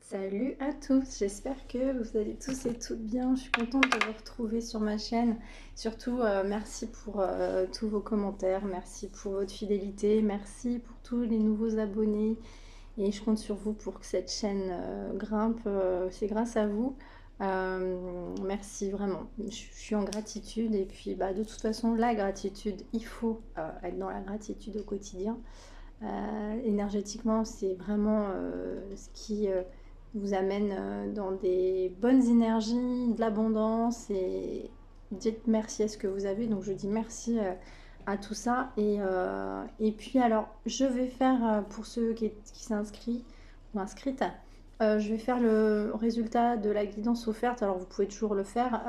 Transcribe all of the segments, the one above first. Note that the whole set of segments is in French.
Salut à tous, j'espère que vous allez tous et toutes bien. Je suis contente de vous retrouver sur ma chaîne. Surtout, merci pour tous vos commentaires, merci pour votre fidélité, merci pour tous les nouveaux abonnés. Et je compte sur vous pour que cette chaîne grimpe, c'est grâce à vous. Merci vraiment, je suis en gratitude. Et puis de toute façon, la gratitude, il faut être dans la gratitude au quotidien. Énergétiquement, c'est vraiment ce qui vous amène dans des bonnes énergies, de l'abondance, et dites merci à ce que vous avez. Donc je dis merci à tout ça. Et puis alors, je vais faire, pour ceux qui s'inscrivent ou inscrites, je vais faire le résultat de la guidance offerte. Alors vous pouvez toujours le faire,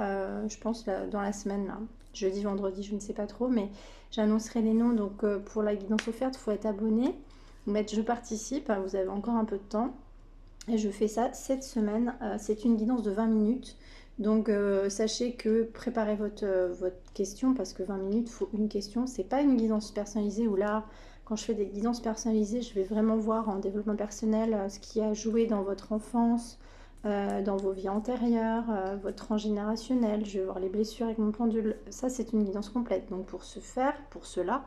je pense, dans la semaine, là. Jeudi, vendredi, je ne sais pas trop, mais j'annoncerai les noms. Donc pour la guidance offerte, il faut être abonné, mettre je participe, vous avez encore un peu de temps. Et je fais ça cette semaine. C'est une guidance de 20 minutes. Donc sachez que préparez votre question, parce que 20 minutes, il faut une question. C'est pas une guidance personnalisée où là, quand je fais des guidances personnalisées, je vais vraiment voir en développement personnel ce qui a joué dans votre enfance, dans vos vies antérieures, votre transgénérationnel. Je vais voir les blessures avec mon pendule. Ça, c'est une guidance complète. Donc pour cela,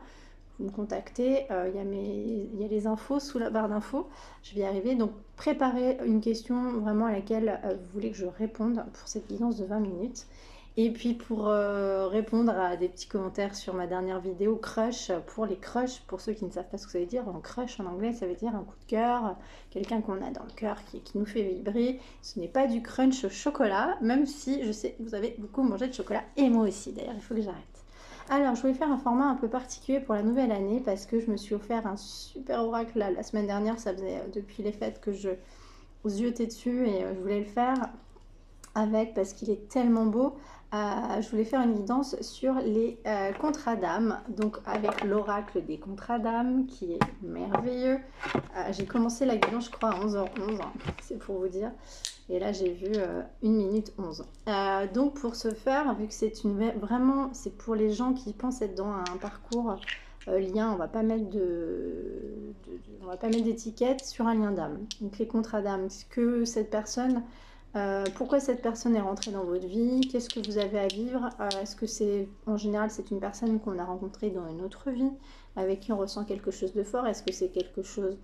vous me contactez, il y a les infos sous la barre d'infos, je vais y arriver. Donc préparez une question vraiment à laquelle vous voulez que je réponde pour cette guidance de 20 minutes. Et puis pour répondre à des petits commentaires sur ma dernière vidéo crush, pour les crushs, pour ceux qui ne savent pas ce que ça veut dire, en crush en anglais ça veut dire un coup de cœur, quelqu'un qu'on a dans le cœur qui nous fait vibrer. Ce n'est pas du crunch au chocolat, même si je sais que vous avez beaucoup mangé de chocolat, et moi aussi d'ailleurs, il faut que j'arrête. Alors, je voulais faire un format un peu particulier pour la nouvelle année parce que je me suis offert un super oracle la semaine dernière. Ça faisait depuis les fêtes que je vous yeutais dessus, et je voulais le faire avec, parce qu'il est tellement beau. Je voulais faire une guidance sur les contrats d'âme, donc avec l'oracle des contrats d'âme qui est merveilleux. J'ai commencé la guidance, je crois, à 11h11, hein, c'est pour vous dire. Et là, j'ai vu 1 minute 11. Donc, pour ce faire, vu que c'est vraiment, c'est pour les gens qui pensent être dans un parcours lien, on va pas mettre on va pas mettre d'étiquette sur un lien d'âme. Donc, les contrats d'âme, ce que cette personne, pourquoi cette personne est rentrée dans votre vie, qu'est-ce que vous avez à vivre, est-ce que c'est, en général, c'est une personne qu'on a rencontrée dans une autre vie, avec qui on ressent quelque chose de fort, est-ce que c'est quelque chose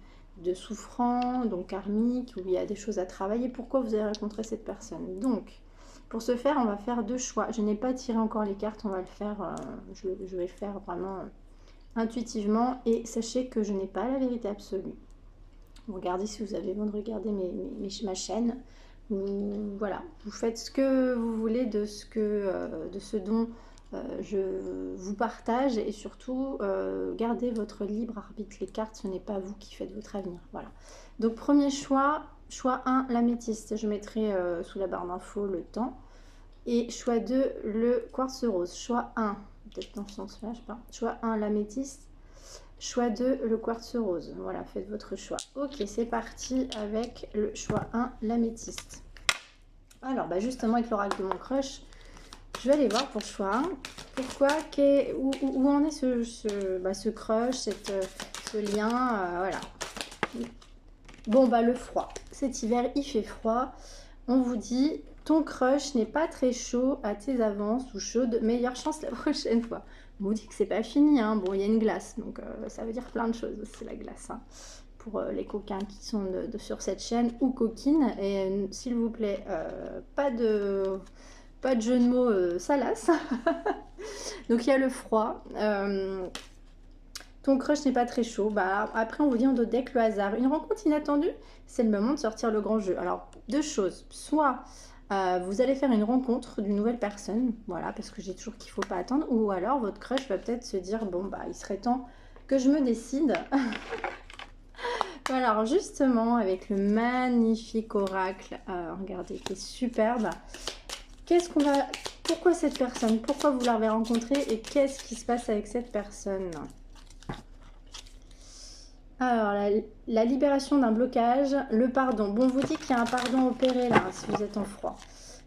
de souffrant, donc karmique, où il y a des choses à travailler, pourquoi vous avez rencontré cette personne. Donc, pour ce faire, on va faire 2 choix. Je n'ai pas tiré encore les cartes, on va le faire, je vais le faire vraiment intuitivement, et sachez que je n'ai pas la vérité absolue. Vous regardez, si vous avez besoin de regarder ma chaîne, voilà, vous faites ce que vous voulez de ce dont je vous partage, et surtout gardez votre libre arbitre. Les cartes, ce n'est pas vous qui faites votre avenir. Voilà. Donc premier choix 1, l'améthyste. Je mettrai sous la barre d'infos le temps. Et choix 2, le quartz rose. Choix 1, peut-être dans ce sens-là, je sais pas. Choix 1, l'améthyste. Choix 2, le quartz rose. Voilà, faites votre choix. Ok, c'est parti avec le choix 1, l'améthyste. Alors, justement, avec l'oracle de mon crush, je vais aller voir pour choix 1. Pourquoi, où en est ce crush, ce lien, voilà. Bon, le froid. Cet hiver, il fait froid. On vous dit, ton crush n'est pas très chaud à tes avances ou chaude. Meilleure chance la prochaine fois. On vous dit que c'est pas fini, hein. Bon, il y a une glace, donc ça veut dire plein de choses aussi, la glace, hein, pour les coquins qui sont sur cette chaîne, ou coquines. Et s'il vous plaît, pas de jeu de mots salaces. Donc il y a le froid. Ton crush n'est pas très chaud. Après, on vous dit en dos deck le hasard. Une rencontre inattendue, c'est le moment de sortir le grand jeu. Alors, 2 choses. Soit vous allez faire une rencontre d'une nouvelle personne, voilà, parce que j'ai toujours qu'il ne faut pas attendre. Ou alors, votre crush va peut-être se dire, bon, il serait temps que je me décide. Voilà, alors justement, avec le magnifique oracle, regardez, qui est superbe. Pourquoi cette personne? Pourquoi vous l'avez rencontrée? Et qu'est-ce qui se passe avec cette personne? Alors, la libération d'un blocage, le pardon. Bon, on vous dit qu'il y a un pardon opéré là, si vous êtes en froid.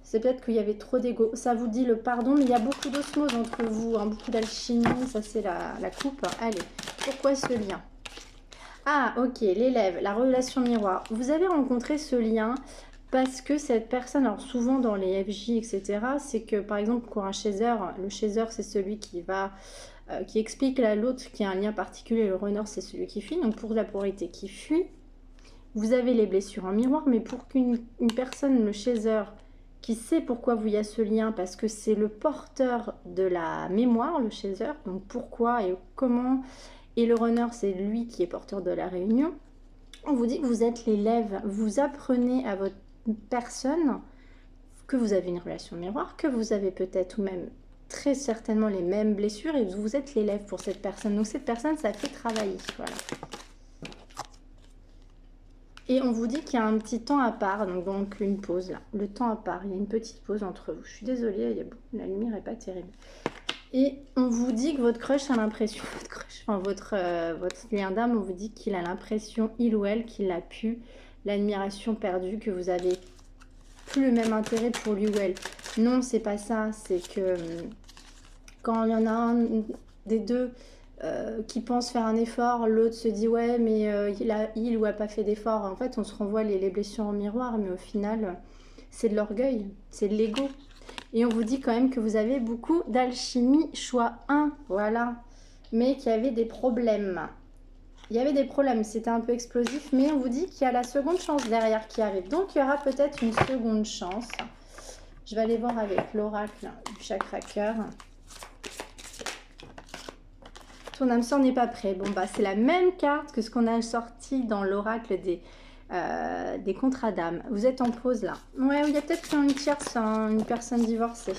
C'est peut-être qu'il y avait trop d'ego. Ça vous dit le pardon, mais il y a beaucoup d'osmose entre vous, hein, beaucoup d'alchimie. Ça, c'est la coupe. Allez, pourquoi ce lien? Ah, ok, l'élève, la relation miroir. Vous avez rencontré ce lien parce que cette personne, alors souvent dans les FJ, etc., c'est que par exemple pour un chaser, le chaser c'est celui qui va, qui explique à l'autre qu'il y a un lien particulier, le runner c'est celui qui fuit. Donc pour la polarité qui fuit, vous avez les blessures en miroir, mais pour qu'une personne, le chaser, qui sait pourquoi il y a ce lien, parce que c'est le porteur de la mémoire, le chaser, donc pourquoi et comment, et le runner, c'est lui qui est porteur de la réunion. On vous dit que vous êtes l'élève, vous apprenez à votre personne que vous avez une relation miroir, que vous avez peut-être ou même très certainement les mêmes blessures et vous êtes l'élève pour cette personne. Donc cette personne, ça fait travailler, voilà. Et on vous dit qu'il y a un petit temps à part, donc une pause là, le temps à part, il y a une petite pause entre vous. Je suis désolée, la lumière n'est pas terrible. Et on vous dit que votre crush a l'impression, votre lien d'âme, on vous dit qu'il a l'impression, il ou elle, qu'il a pu, l'admiration perdue, que vous avez plus le même intérêt pour lui ou elle. Non, c'est pas ça, c'est que quand il y en a un des deux qui pense faire un effort, l'autre se dit ouais mais il ou a pas fait d'effort. En fait on se renvoie les blessures en miroir, mais au final c'est de l'orgueil, c'est de l'ego. Et on vous dit quand même que vous avez beaucoup d'alchimie, choix 1, voilà, mais qu'il y avait des problèmes. Il y avait des problèmes, c'était un peu explosif, mais on vous dit qu'il y a la seconde chance derrière qui arrive. Donc il y aura peut-être une seconde chance. Je vais aller voir avec l'oracle du chakra cœur. Ton âme sœur n'est pas prêt. Bon, bah, c'est la même carte que ce qu'on a sorti dans l'oracle des contrats d'âme. Vous êtes en pause là. Ouais, il y a peut-être une tierce, une personne divorcée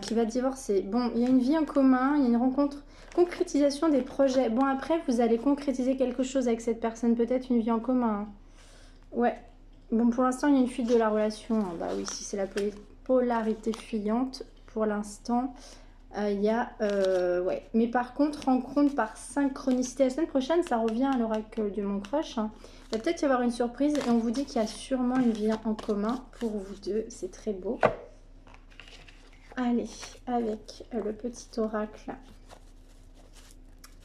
qui va divorcer. Bon, il y a une vie en commun, il y a une rencontre, concrétisation des projets. Bon, après, vous allez concrétiser quelque chose avec cette personne, peut-être une vie en commun. Ouais. Bon, pour l'instant, il y a une fuite de la relation. Bah oui, si c'est la polarité fuyante, pour l'instant... il y a, ouais. Mais par contre, rencontre par synchronicité. La semaine prochaine, ça revient à l'oracle de mon crush. Il va peut-être y avoir une surprise et on vous dit qu'il y a sûrement une vie en commun pour vous deux. C'est très beau. Allez, avec le petit oracle.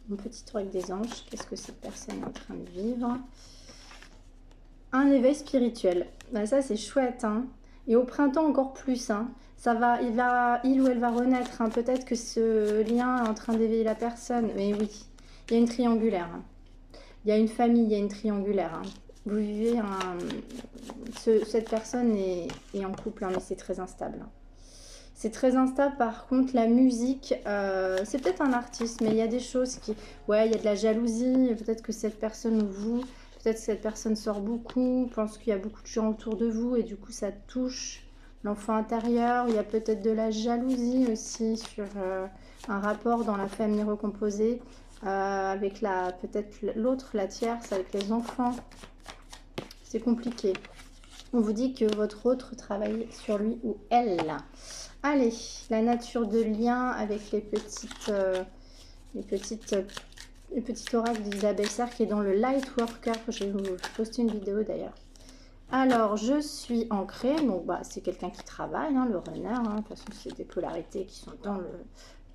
Mon petit oracle des anges. Qu'est-ce que cette personne est en train de vivre? Un éveil spirituel. Ben, ça, c'est chouette, hein. Et au printemps, encore plus, hein. Ça va, il ou elle va renaître, hein. Peut-être que ce lien est en train d'éveiller la personne. Mais oui, il y a une triangulaire. Hein. Il y a une famille, il y a une triangulaire. Hein. Vous vivez cette personne est en couple, hein, mais c'est très instable. Hein. C'est très instable. Par contre, la musique, c'est peut-être un artiste, mais il y a des choses qui... Ouais, il y a de la jalousie. Peut-être que cette personne ou vous... Peut-être que cette personne sort beaucoup, pense qu'il y a beaucoup de gens autour de vous et du coup ça touche l'enfant intérieur. Il y a peut-être de la jalousie aussi sur un rapport dans la famille recomposée avec peut-être l'autre, la tierce, avec les enfants. C'est compliqué. On vous dit que votre autre travaille sur lui ou elle. Allez, la nature de lien avec les petit oracle d'Isabelle Serre qui est dans le Lightworker. Je vais vous poster une vidéo d'ailleurs. Alors, je suis ancrée. Donc, bah, c'est quelqu'un qui travaille, hein, le runner. Hein. De toute façon, c'est des polarités qui sont dans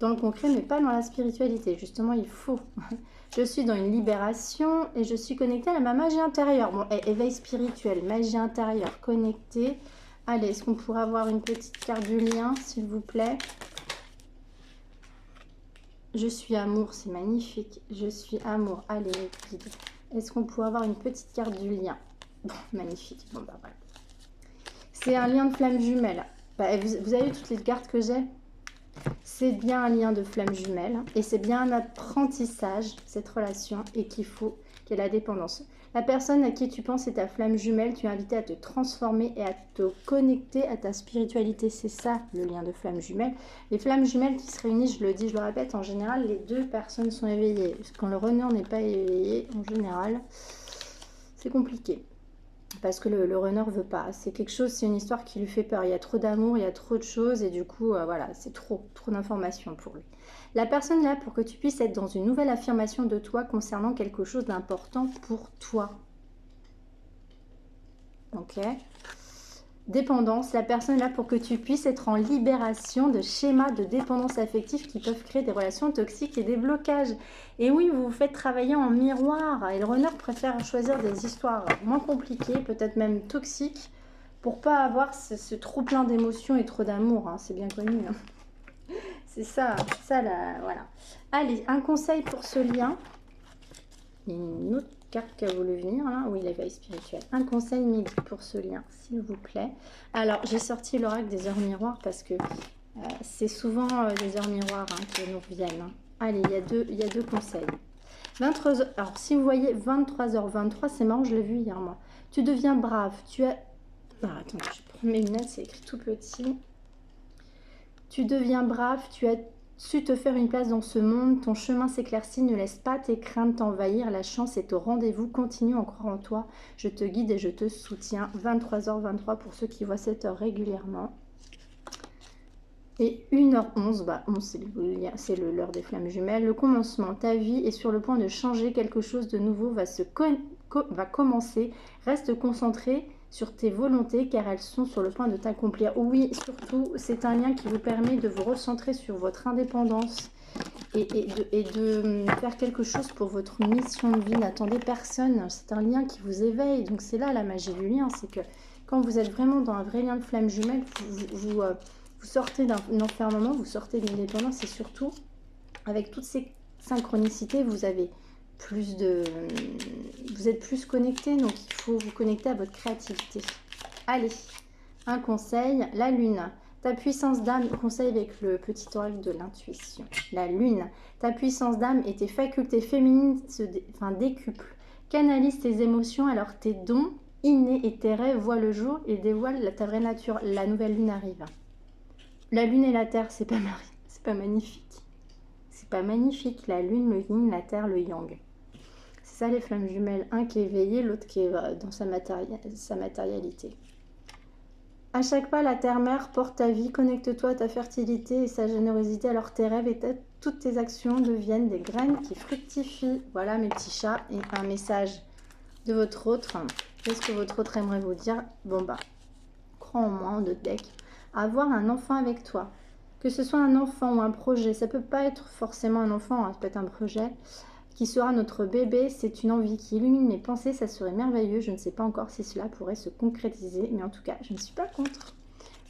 le concret, mais pas dans la spiritualité. Justement, il faut. Je suis dans une libération et je suis connectée à ma magie intérieure. Bon, éveil spirituel, magie intérieure, connectée. Allez, est-ce qu'on pourrait avoir une petite carte du lien, s'il vous plaît? Je suis amour, c'est magnifique. Je suis amour. Allez, guide. Est-ce qu'on pourrait avoir une petite carte du lien? Bon, magnifique. Bon, bah voilà. C'est un lien de flamme jumelle. Bah, vous avez toutes les cartes que j'ai? C'est bien un lien de flamme jumelle. Et c'est bien un apprentissage, cette relation. Et qu'il faut qu'il y ait la dépendance. La personne à qui tu penses est ta flamme jumelle. Tu es invité à te transformer et à te connecter à ta spiritualité. C'est ça, le lien de flamme jumelle. Les flammes jumelles qui se réunissent, je le dis, je le répète, en général, les deux personnes sont éveillées. Quand le runner n'est pas éveillé, en général, c'est compliqué. Parce que le runner veut pas. C'est quelque chose, c'est une histoire qui lui fait peur. Il y a trop d'amour, il y a trop de choses et du coup, voilà, c'est trop d'informations pour lui. La personne là, pour que tu puisses être dans une nouvelle affirmation de toi concernant quelque chose d'important pour toi. Ok. dépendance. La personne est là pour que tu puisses être en libération de schémas de dépendance affective qui peuvent créer des relations toxiques et des blocages. Et oui, vous vous faites travailler en miroir. Et le runner préfère choisir des histoires moins compliquées, peut-être même toxiques, pour pas avoir ce trop plein d'émotions et trop d'amour. Hein. C'est bien connu. Hein. C'est ça, voilà. Allez, un conseil pour ce lien. Il y a une autre carte qui a voulu venir là. Oui, l'éveil spirituel. Un conseil midi pour ce lien, s'il vous plaît. Alors, j'ai sorti l'oracle des heures miroirs parce que c'est souvent des heures miroirs hein, qui nous reviennent. Hein. Allez, il y a deux conseils. 23h, alors, si vous voyez 23h23, c'est marrant, je l'ai vu hier moi. Tu deviens brave. Tu as... Alors, attends, je prends mes lunettes, c'est écrit tout petit. Tu deviens brave, tu as su te faire une place dans ce monde, ton chemin s'éclaircit, ne laisse pas tes craintes t'envahir, la chance est au rendez-vous, continue en croire en toi, je te guide et je te soutiens. 23h23 pour ceux qui voient cette heure régulièrement. Et 1h11, bah 11 c'est l'heure des flammes jumelles. Le commencement, ta vie est sur le point de changer, quelque chose de nouveau va commencer. Reste concentré sur tes volontés car elles sont sur le point de t'accomplir. Oui, surtout, c'est un lien qui vous permet de vous recentrer sur votre indépendance et de faire quelque chose pour votre mission de vie. N'attendez personne, c'est un lien qui vous éveille. Donc c'est là la magie du lien, c'est que quand vous êtes vraiment dans un vrai lien de flamme jumelle, vous sortez d'un enfermement, vous sortez d'une dépendance et surtout, avec toutes ces synchronicités, vous avez vous êtes plus connecté, donc il faut vous connecter à votre créativité. Allez, un conseil, la lune. Ta puissance d'âme, conseil avec le petit oracle de l'intuition. La lune, ta puissance d'âme et tes facultés féminines décuplent. Canalise tes émotions alors tes dons innés et tes rêves voient le jour et dévoilent ta vraie nature. La nouvelle lune arrive. La lune et la terre, c'est pas magnifique. C'est pas magnifique. La lune, le yin, la terre, le yang. C'est ça les flammes jumelles. Un qui est éveillé, l'autre qui est dans sa matérialité. À chaque pas, la terre-mère porte ta vie. Connecte-toi à ta fertilité et sa générosité. Alors tes rêves et toutes tes actions deviennent des graines qui fructifient. Voilà mes petits chats. Et un message de votre autre. Qu'est-ce que votre autre aimerait vous dire? Bon bah, crois en moi, en deux decks. Avoir un enfant avec toi. Que ce soit un enfant ou un projet, ça peut pas être forcément un enfant, hein, ça peut être un projet qui sera notre bébé, c'est une envie qui illumine mes pensées, ça serait merveilleux. Je ne sais pas encore si cela pourrait se concrétiser, mais en tout cas, je ne suis pas contre.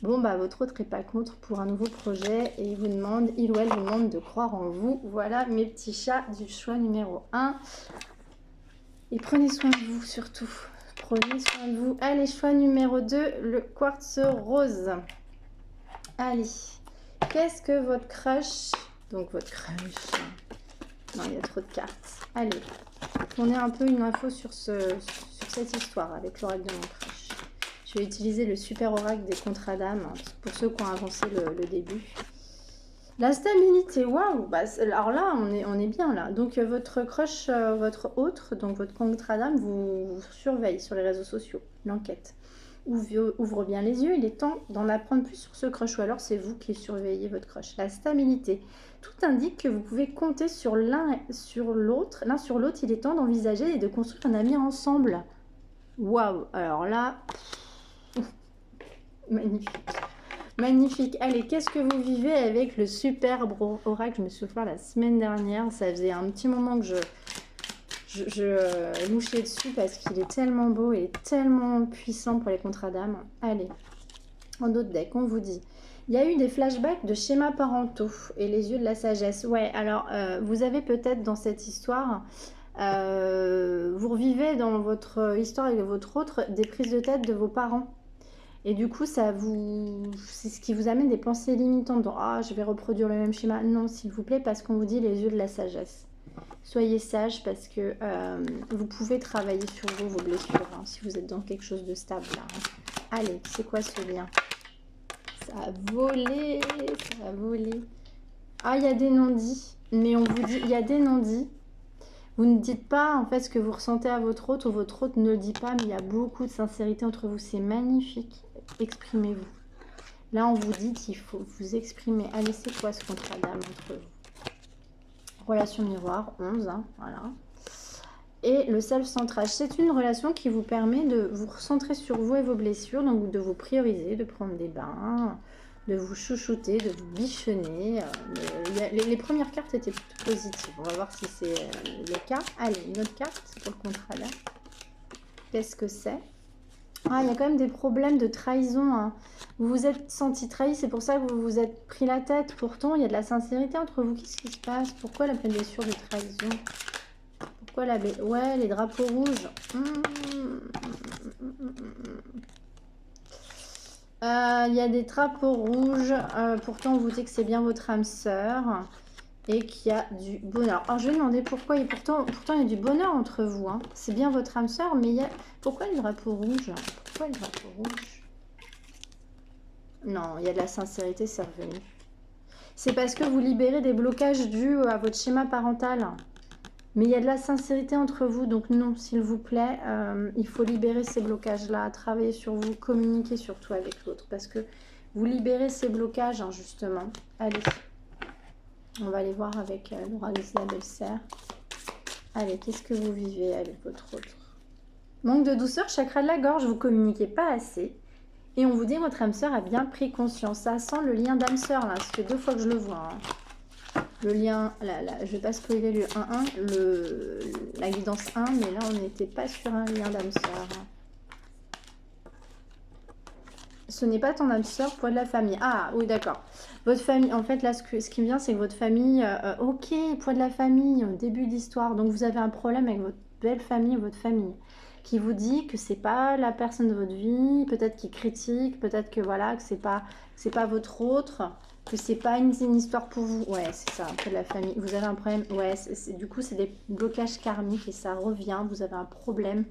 Bon, bah votre autre n'est pas contre pour un nouveau projet et il ou elle vous demande de croire en vous. Voilà mes petits chats du choix numéro 1. Et prenez soin de vous surtout. Prenez soin de vous. Allez, choix numéro 2, le quartz rose. Allez, qu'est-ce que votre crush... Donc votre crush... Non, il y a trop de cartes. Allez, on est un peu une info sur cette histoire avec l'oracle de mon crush. Je vais utiliser le super oracle des contrats d'âme pour ceux qui ont avancé le début. La stabilité, waouh, bah, alors là, on est bien là. Donc votre crush, votre autre, donc votre contrat d'âme vous surveille sur les réseaux sociaux, l'enquête. Ouvre bien les yeux, il est temps d'en apprendre plus sur ce crush, ou alors c'est vous qui surveillez votre crush. La stabilité, tout indique que vous pouvez compter sur l'un sur l'autre, il est temps d'envisager et de construire un avenir ensemble. Waouh, alors là, magnifique, magnifique. Allez, qu'est-ce que vous vivez avec le superbe oracle? Je me suis offert la semaine dernière, ça faisait un petit moment que je louchais dessus parce qu'il est tellement beau et tellement puissant pour les contrats d'âme. Allez, en d'autres decks, on vous dit. Il y a eu des flashbacks de schémas parentaux et les yeux de la sagesse. Ouais, alors vous avez peut-être dans cette histoire, vous revivez dans votre histoire avec votre autre des prises de tête de vos parents. Et du coup, c'est ce qui vous amène des pensées limitantes. Ah, je vais reproduire le même schéma. Non, s'il vous plaît, parce qu'on vous dit les yeux de la sagesse. Soyez sage parce que vous pouvez travailler sur vos blessures hein, si vous êtes dans quelque chose de stable là. Hein. Allez, c'est quoi ce lien? Ça a volé, ça a volé. Ah, il y a des non-dits, mais on vous dit, il y a des non-dits. Vous ne dites pas en fait ce que vous ressentez à votre autre ou votre autre ne le dit pas, mais il y a beaucoup de sincérité entre vous. C'est magnifique. Exprimez-vous. Là, on vous dit qu'il faut vous exprimer. Allez, c'est quoi ce contrat d'âme entre vous? Relation miroir, 11, hein, voilà. Et le self-centrage, c'est une relation qui vous permet de vous recentrer sur vous et vos blessures, donc de vous prioriser, de prendre des bains, de vous chouchouter, de vous bichonner. Les premières cartes étaient plutôt positives. On va voir si c'est le cas. Allez, une autre carte, c'est pour le contraire. Qu'est-ce que c'est? Ah, il y a quand même des problèmes de trahison. Hein. Vous vous êtes senti trahi, c'est pour ça que vous vous êtes pris la tête. Pourtant, il y a de la sincérité entre vous. Qu'est-ce qui se passe? Pourquoi la blessure de trahison? Pourquoi la baie? Ouais, les drapeaux rouges. Il y a des drapeaux rouges. Pourtant, on vous dit que c'est bien votre âme sœur. Et qu'il y a du bonheur. Alors, je vais demander pourquoi. Et pourtant, il y a du bonheur entre vous. Hein. C'est bien votre âme sœur, mais il y a... Pourquoi le drapeau rouge? Pourquoi le drapeau rouge? Non, il y a de la sincérité, c'est revenu. C'est parce que vous libérez des blocages dus à votre schéma parental. Mais il y a de la sincérité entre vous, donc non, s'il vous plaît, il faut libérer ces blocages-là, travailler sur vous, communiquer surtout avec l'autre, parce que vous libérez ces blocages, hein, justement. Allez, on va aller voir avec l'oracle de la belle-sœur. Allez, qu'est-ce que vous vivez avec votre autre? Manque de douceur, chakra de la gorge, vous communiquez pas assez. Et on vous dit, votre âme sœur a bien pris conscience. Ça sent le lien d'âme sœur, là, ça fait 2 fois que je le vois, hein. Le lien, je vais pas spoiler le 1-1, la guidance 1, mais là on n'était pas sur un lien d'âme sœur. Ce n'est pas ton âme sœur, poids de la famille. Ah oui, d'accord. Votre famille, en fait là ce qui me vient c'est que votre famille, ok, poids de la famille, début d'histoire. Donc vous avez un problème avec votre belle famille, votre famille, qui vous dit que c'est pas la personne de votre vie, peut-être qui critique, peut-être que voilà, que c'est pas votre autre. Que c'est pas une histoire pour vous. Ouais, c'est ça, un peu de la famille. Vous avez un problème. Ouais, du coup, c'est des blocages karmiques et ça revient. Vous avez un problème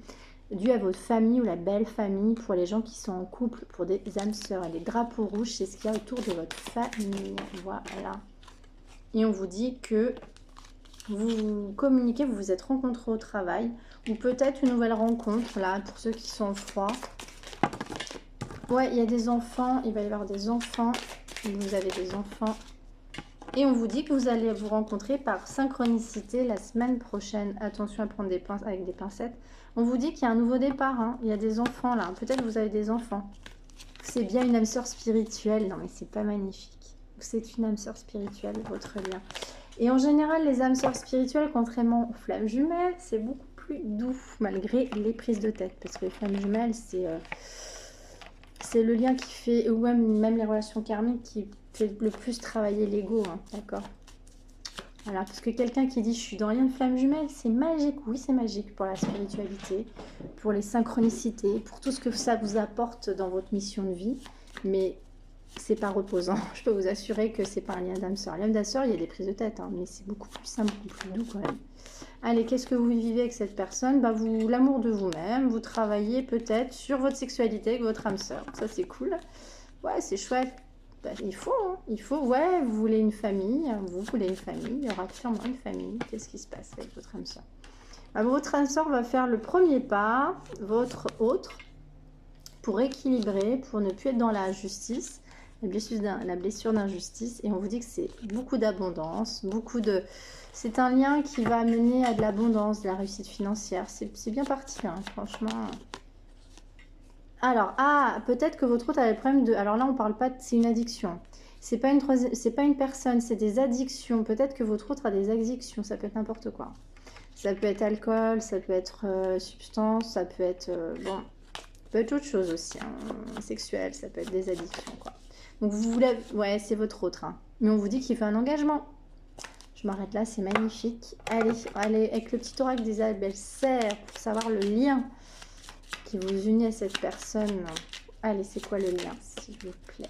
dû à votre famille ou la belle famille pour les gens qui sont en couple, pour des âmes sœurs. Et les drapeaux rouges, c'est ce qu'il y a autour de votre famille. Voilà. Et on vous dit que vous communiquez, vous vous êtes rencontrés au travail ou peut-être une nouvelle rencontre, là, pour ceux qui sont en froid. Ouais, il y a des enfants. Il va y avoir des enfants. Vous avez des enfants et on vous dit que vous allez vous rencontrer par synchronicité la semaine prochaine. Attention à prendre des pinces avec des pincettes. On vous dit qu'il y a un nouveau départ, hein. Il y a des enfants là, peut-être vous avez des enfants. C'est bien une âme sœur spirituelle. Non mais c'est pas magnifique. C'est une âme sœur spirituelle, votre lien. Et en général les âmes sœurs spirituelles, contrairement aux flammes jumelles, c'est beaucoup plus doux malgré les prises de tête, parce que les flammes jumelles c'est le lien qui fait, ou même les relations karmiques, qui fait le plus travailler l'ego, hein, d'accord? Voilà, parce que quelqu'un qui dit « je suis dans rien de flamme jumelle », c'est magique. Oui, c'est magique pour la spiritualité, pour les synchronicités, pour tout ce que ça vous apporte dans votre mission de vie. Mais c'est pas reposant. Je peux vous assurer que c'est pas un lien d'âme sœur. Lien d'âme sœur, il y a des prises de tête, hein, mais c'est beaucoup plus simple, beaucoup plus doux quand même. Allez, qu'est-ce que vous vivez avec cette personne? Bah, l'amour de vous-même, vous travaillez peut-être sur votre sexualité avec votre âme sœur. Ça, c'est cool. Ouais, c'est chouette. Bah, il faut, hein. Il faut, ouais, vous voulez une famille, vous voulez une famille, il y aura sûrement une famille. Qu'est-ce qui se passe avec votre âme sœur? Bah, votre âme sœur va faire le premier pas, votre autre, pour équilibrer, pour ne plus être dans la justice, la blessure d'injustice. Et on vous dit que c'est beaucoup d'abondance, c'est un lien qui va mener à de l'abondance, de la réussite financière. C'est bien parti, hein, franchement. Alors, peut-être que votre autre a le problème de... Alors là, on parle pas de... C'est une addiction. C'est pas une personne, c'est des addictions. Peut-être que votre autre a des addictions. Ça peut être n'importe quoi. Ça peut être alcool, ça peut être substance, ça peut être... bon, ça peut être autre chose aussi. Hein, sexuel, ça peut être des addictions, quoi. Donc, vous voulez... Ouais, c'est votre autre. Hein. Mais on vous dit qu'il fait un engagement. Je m'arrête là, c'est magnifique. Allez, avec le petit oracle des belles-sœurs pour savoir le lien qui vous unit à cette personne. Allez, c'est quoi le lien, s'il vous plaît?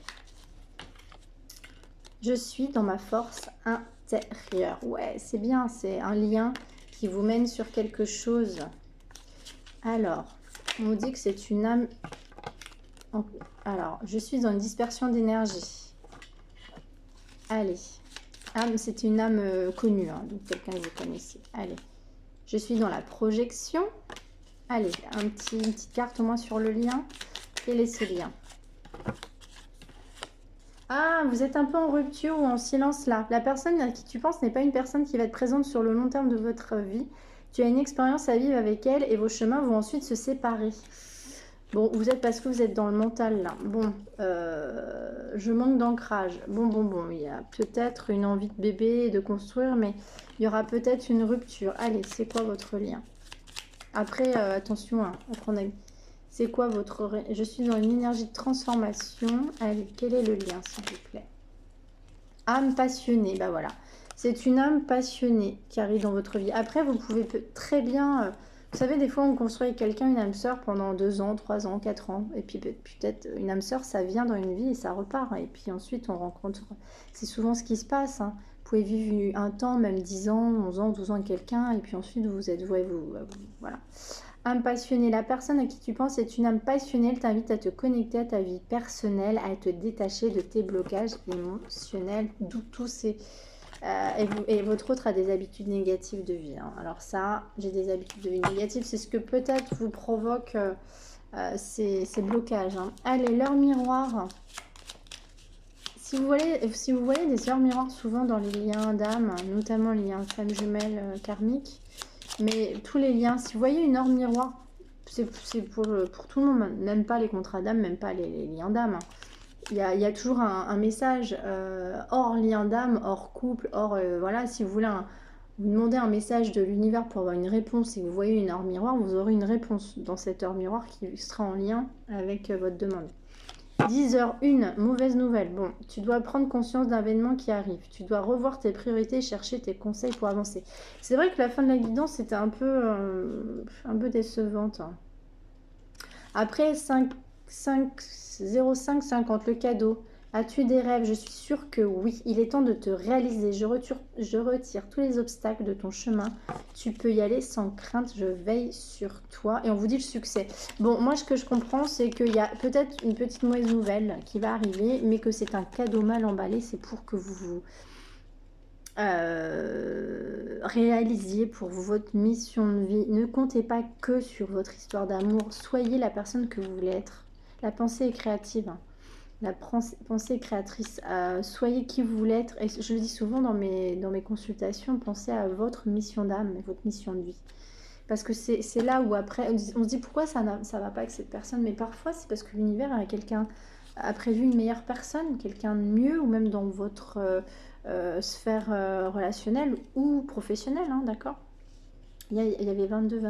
Je suis dans ma force intérieure. Ouais, c'est bien, c'est un lien qui vous mène sur quelque chose. Alors, on vous dit que c'est une âme... Alors, je suis dans une dispersion d'énergie. Allez. C'est une âme connue, hein, donc quelqu'un que vous connaissez. Allez, je suis dans la projection. Allez, une petite carte au moins sur le lien. Quel est ce lien? Ah, vous êtes un peu en rupture ou en silence là. La personne à qui tu penses n'est pas une personne qui va être présente sur le long terme de votre vie. Tu as une expérience à vivre avec elle et vos chemins vont ensuite se séparer. Bon, vous êtes parce que vous êtes dans le mental là. Bon, je manque d'ancrage. Bon, il y a peut-être une envie de bébé et de construire, mais il y aura peut-être une rupture. Allez, c'est quoi votre lien? Après, attention, hein, c'est quoi votre... Je suis dans une énergie de transformation. Allez, quel est le lien, s'il vous plaît? Âme passionnée, bah voilà. C'est une âme passionnée qui arrive dans votre vie. Après, vous pouvez très bien... vous savez, des fois, on construit avec quelqu'un une âme sœur pendant 2 ans, 3 ans, 4 ans. Et puis peut-être une âme sœur, ça vient dans une vie et ça repart. Et puis ensuite, on rencontre... C'est souvent ce qui se passe. Hein. Vous pouvez vivre un temps, même 10 ans, 11 ans, 12 ans avec quelqu'un. Et puis ensuite, vous êtes voué, voilà. Âme passionnée. La personne à qui tu penses est une âme passionnée. Elle t'invite à te connecter à ta vie personnelle, à te détacher de tes blocages émotionnels, d'où tous ces... et votre autre a des habitudes négatives de vie. Hein. Alors ça, j'ai des habitudes de vie négatives. C'est ce que peut-être vous provoque ces blocages. Hein. Allez, l'heure miroir. Si vous voyez des heures miroirs souvent dans les liens d'âme, notamment les liens femme jumelle karmiques, mais tous les liens, si vous voyez une heure miroir, c'est pour tout le monde, même pas les contrats d'âme, même pas les liens d'âme. Il y a toujours un message hors lien d'âme, hors couple, hors... voilà, si vous voulez vous demandez un message de l'univers pour avoir une réponse et que vous voyez une heure miroir, vous aurez une réponse dans cette heure miroir qui sera en lien avec votre demande. 10h01, mauvaise nouvelle. Bon, tu dois prendre conscience d'un événement qui arrive. Tu dois revoir tes priorités et chercher tes conseils pour avancer. C'est vrai que la fin de la guidance était un peu décevante. Hein. Après, 0550, le cadeau. As-tu des rêves? Je suis sûre que oui. Il est temps de te réaliser. Je retire tous les obstacles de ton chemin. Tu peux y aller sans crainte. Je veille sur toi. Et on vous dit le succès. Bon, moi, ce que je comprends, c'est qu'il y a peut-être une petite mauvaise nouvelle qui va arriver, mais que c'est un cadeau mal emballé. C'est pour que vous réalisiez pour vous votre mission de vie. Ne comptez pas que sur votre histoire d'amour. Soyez la personne que vous voulez être. La pensée est créative. La pensée créatrice. Soyez qui vous voulez être. Et je le dis souvent dans mes consultations, pensez à votre mission d'âme, votre mission de vie. Parce que c'est là où après, on se dit pourquoi ça va pas avec cette personne. Mais parfois, c'est parce que l'univers a prévu une meilleure personne, quelqu'un de mieux, ou même dans votre sphère relationnelle ou professionnelle, hein, d'accord? Il y avait 22.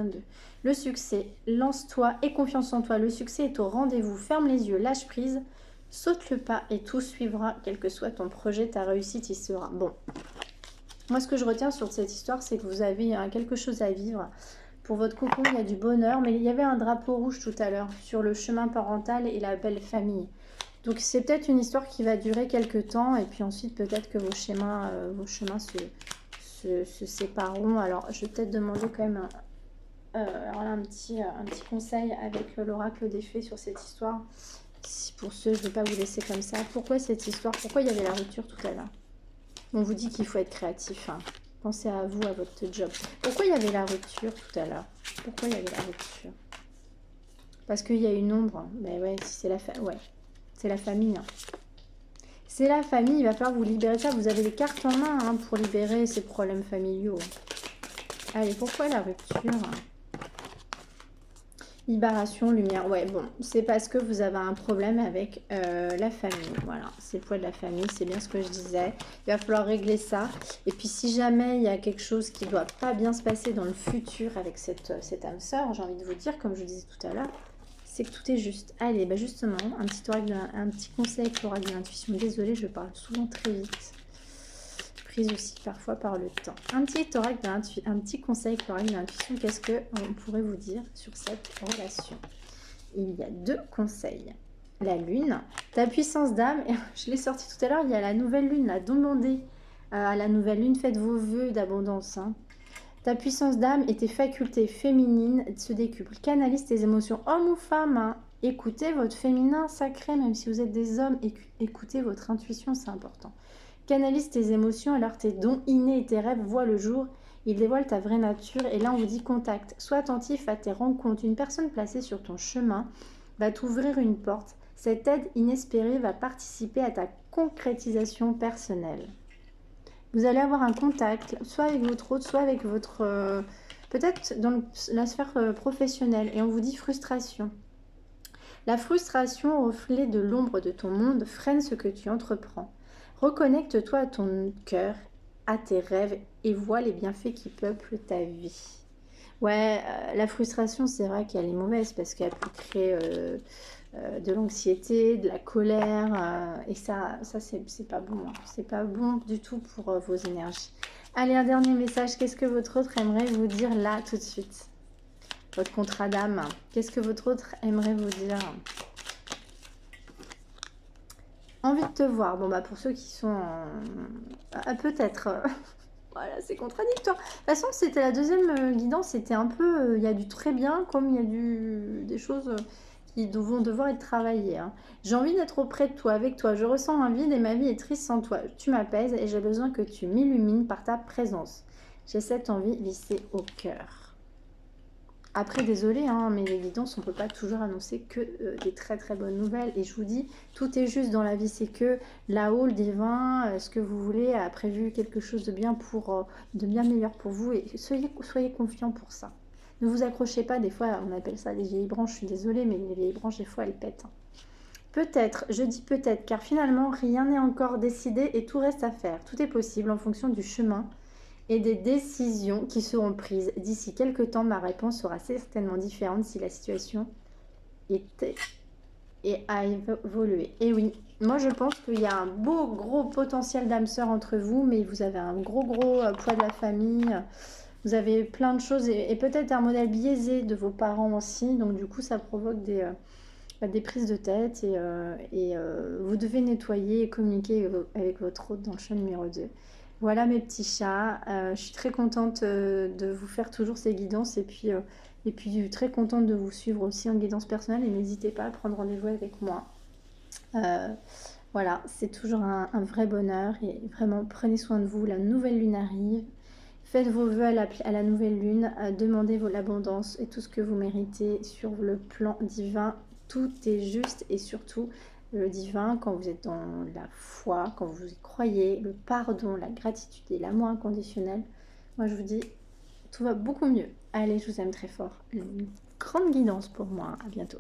Le succès, lance-toi et confiance en toi. Le succès est au rendez-vous. Ferme les yeux, lâche prise, saute le pas et tout suivra. Quel que soit ton projet, ta réussite y sera. Bon, moi ce que je retiens sur cette histoire, c'est que vous avez quelque chose à vivre. Pour votre cocon, il y a du bonheur, mais il y avait un drapeau rouge tout à l'heure sur le chemin parental et la belle famille. Donc c'est peut-être une histoire qui va durer quelques temps et puis ensuite peut-être que vos chemins se sépareront. Alors je vais peut-être demander quand même alors là, un petit conseil avec l'oracle des fées sur cette histoire. Si pour ceux, je ne vais pas vous laisser comme ça. Pourquoi cette histoire? Pourquoi il y avait la rupture tout à l'heure? On vous dit qu'il faut être créatif. Hein. Pensez à vous, à votre job. Pourquoi il y avait la rupture tout à l'heure? Pourquoi il y avait la rupture? Parce qu'il y a une ombre. Mais ouais, c'est la famille. Hein. C'est la famille, il va falloir vous libérer de ça. Vous avez les cartes en main hein, pour libérer ces problèmes familiaux. Allez, pourquoi la rupture? Libération, lumière. Ouais, bon, c'est parce que vous avez un problème avec la famille. Voilà, c'est le poids de la famille, c'est bien ce que je disais. Il va falloir régler ça. Et puis, si jamais il y a quelque chose qui ne doit pas bien se passer dans le futur avec cette âme sœur, j'ai envie de vous dire, comme je vous disais tout à l'heure, c'est que tout est juste. Allez, bah justement, un petit conseil avec l'oracle de l'intuition. Désolée, je parle souvent très vite. Prise aussi parfois par le temps. Un petit conseil avec l'oracle de l'intuition. Qu'est-ce qu'on pourrait vous dire sur cette relation? Il y a 2 conseils. La lune, ta puissance d'âme, je l'ai sorti tout à l'heure, il y a la nouvelle lune, la demandez à la nouvelle lune, faites vos vœux d'abondance. Hein. Ta puissance d'âme et tes facultés féminines se décuplent. Canalise tes émotions, homme ou femme. Hein. Écoutez votre féminin sacré, même si vous êtes des hommes, écoutez votre intuition, c'est important. Canalise tes émotions, alors tes dons innés et tes rêves voient le jour. Ils dévoilent ta vraie nature et là on vous dit contacte. Sois attentif à tes rencontres. Une personne placée sur ton chemin va t'ouvrir une porte. Cette aide inespérée va participer à ta concrétisation personnelle. Vous allez avoir un contact, soit avec votre hôte, soit avec votre peut-être dans la sphère professionnelle, et on vous dit frustration. La frustration, reflet de l'ombre de ton monde, freine ce que tu entreprends. Reconnecte-toi à ton cœur, à tes rêves et vois les bienfaits qui peuplent ta vie. Ouais, la frustration, c'est vrai qu'elle est mauvaise parce qu'elle peut créer de l'anxiété, de la colère, et ça c'est pas bon, hein. C'est pas bon du tout pour vos énergies. Allez, un dernier message. Qu'est-ce que votre autre aimerait vous dire là tout de suite? Votre contrat d'âme. Qu'est-ce que votre autre aimerait vous dire? Envie de te voir. Bon, bah pour ceux qui sont peut-être... voilà, c'est contradictoire. De toute façon, c'était la deuxième guidance. C'était un peu... Il y a du très bien, comme il y a des choses qui vont devoir être travaillées, hein. J'ai envie d'être auprès de toi, avec toi. Je ressens un vide et ma vie est triste sans toi. Tu m'apaises et j'ai besoin que tu m'illumines par ta présence. J'ai cette envie vissée au cœur. Après, désolé, hein, mais les guidances, on ne peut pas toujours annoncer que des très très bonnes nouvelles. Et je vous dis, tout est juste dans la vie. C'est que là-haut, le divin, ce que vous voulez, a prévu quelque chose de bien, de bien meilleur pour vous. Et soyez confiants pour ça. Ne vous accrochez pas. Des fois, on appelle ça des vieilles branches. Je suis désolée, mais les vieilles branches, des fois, elles pètent, hein. Peut-être, je dis peut-être, car finalement, rien n'est encore décidé et tout reste à faire. Tout est possible en fonction du chemin et des décisions qui seront prises. D'ici quelques temps, ma réponse sera certainement différente si la situation a évolué. Et oui, moi je pense qu'il y a un beau gros potentiel d'âme sœur entre vous, mais vous avez un gros poids de la famille. Vous avez plein de choses et peut-être un modèle biaisé de vos parents aussi. Donc du coup, ça provoque des prises de tête et vous devez nettoyer et communiquer avec votre hôte dans le champ numéro 2. Voilà mes petits chats, je suis très contente de vous faire toujours ces guidances et puis très contente de vous suivre aussi en guidance personnelle et n'hésitez pas à prendre rendez-vous avec moi. Voilà, c'est toujours un vrai bonheur et vraiment prenez soin de vous, la nouvelle lune arrive. Faites vos vœux à la nouvelle lune, demandez l'abondance et tout ce que vous méritez sur le plan divin. Tout est juste et surtout le divin, quand vous êtes dans la foi, quand vous y croyez, le pardon, la gratitude et l'amour inconditionnel, moi je vous dis, tout va beaucoup mieux. Allez, je vous aime très fort. Une grande guidance pour moi. À bientôt.